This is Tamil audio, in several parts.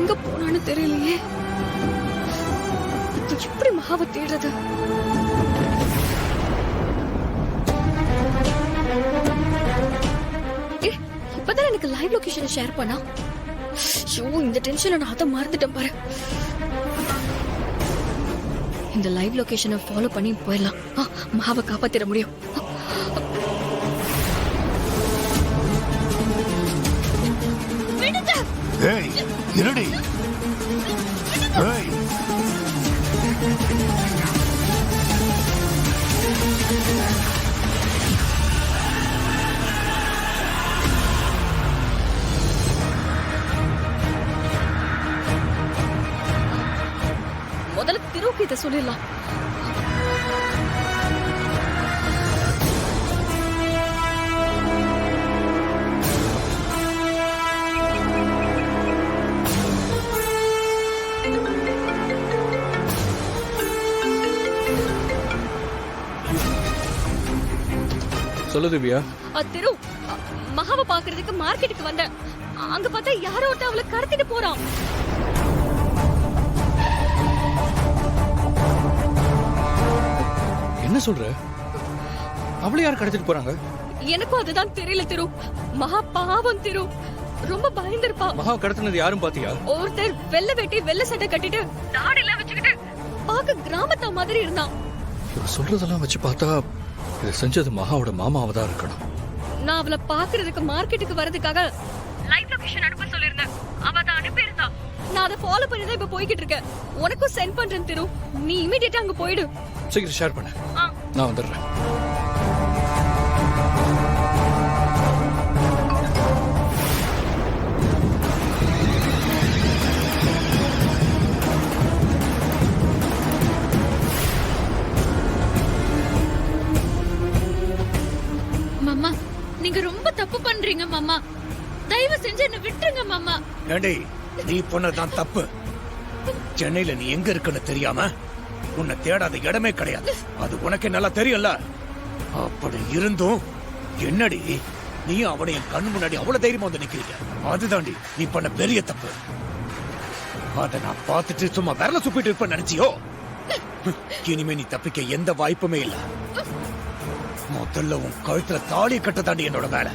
எங்க போனான்னு தெரியலையே. இப்ப எப்படி மகாவை தேடுறது? இப்பதான் எனக்கு லைவ் லொகேஷனை ஷேர் பண்ணா. ஐயோ, இந்த டென்ஷன்ல நான் அதை மறந்துட்டேன் பாரு. இந்த லைவ் லொகேஷனை ஃபாலோ பண்ணி போயிடலாம். மகாவை காப்பாத்திட முடியும். ஏய், இருடி. ஏய். முதல்ல திருவுக்கு இதை சொல்லிடலாம். சொல்லு திவ்யா. திரு, மகாவை பாக்குறதுக்கு மார்க்கெட்டுக்கு வந்தேன். அங்க பார்த்தா யாரோ ஒருத்தன் அவளை கடத்திட்டு போறான். என்ன சொல்ற? அவளை யார் கடத்திட்டு போறாங்க? எனக்கும் அதுதான் தெரியல திரு. மகா பாவம் திரு, ரொம்ப பயந்திருப்பா. மகா கடத்தினது யாரும் பாத்தியா? ஒருத்தர் வெள்ளை வேட்டி வெள்ளை சட்டை கட்டிட்டு தாடிலாம் வச்சுக்கிட்டு பாக்க கிராமத்தா மாதிரி இருந்தான். சொல்றதெல்லாம் வச்சு பார்த்தா இதை செஞ்சது மகாவோட மாமாவா தான் இருக்கணும். நான் அவளை பாக்குறதுக்கு மார்க்கெட்டுக்கு வரதுக்காக லைவ் லொகேஷன் அனுப்ப சொல்லிருந்தேன். அவ அதை அனுப்பி இருந்தா. நான் அதை ஃபாலோ பண்ணி தான் இப்ப போய்கிட்டு இருக்கேன். உனக்கும் சென்ட் பண்றேன் திரு. நீ இமிடியேட்டா அங்க போயிடு. சீக்கிரம் ஷேர் பண்ணு. நான் வந்துடுறேன். மாமா, நீங்க ரொம்ப தப்பு பண்றீங்க மாமா. தயவு செஞ்சு என்ன விட்டுருங்க மாமா. ஏண்டி, நீ பண்ணதான் தப்பு. சென்னையில நீ எங்க இருக்குன்னு தெரியாம உன்னை தேடாத இடமே கிடையாது. அது உனக்கே நல்லா தெரியல. அப்படி இருந்தும் என்னடி நீ அவனை என் கண்ணு முன்னாடி அவ்வளவு தைரியமா வந்து நிக்கிறீங்க? அதுதாண்டி நீ பண்ண பெரிய தப்பு. அத நான் பார்த்துட்டு சும்மா விரல சுப்பிட்டு இருப்ப நினைச்சியோ? இனிமே நீ தப்பிக்க எந்த வாய்ப்புமே இல்ல. முதல்ல உன் கழுத்துல தாலி கட்ட தாண்டி என்னோட வேலை.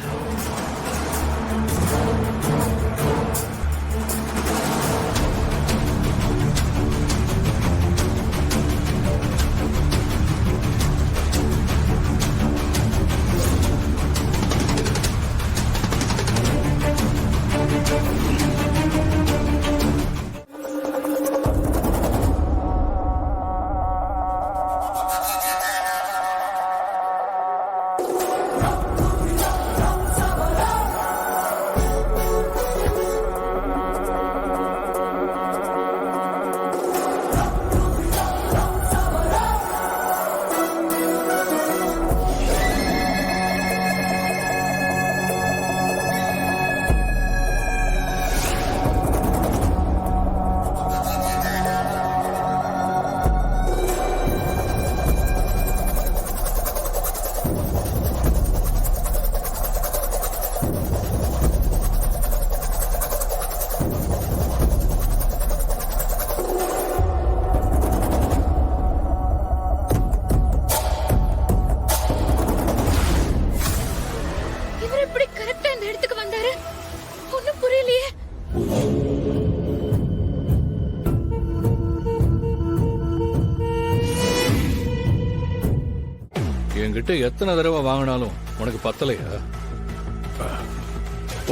என்கிட்ட எத்தனை தடவை வாங்கினாலும் உனக்கு பத்தலையா?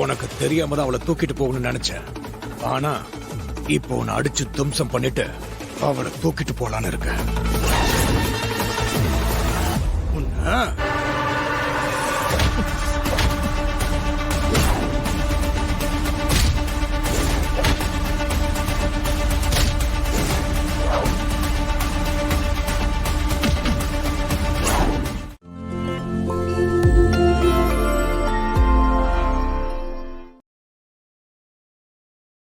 உனக்கு தெரியாம தான் அவளை தூக்கிட்டு போகணும்னு நினைச்சேன். ஆனா இப்போ உன்னை அடிச்சு தும்சம் பண்ணிட்டு அவளை தூக்கிட்டு போலான்னு இருக்க.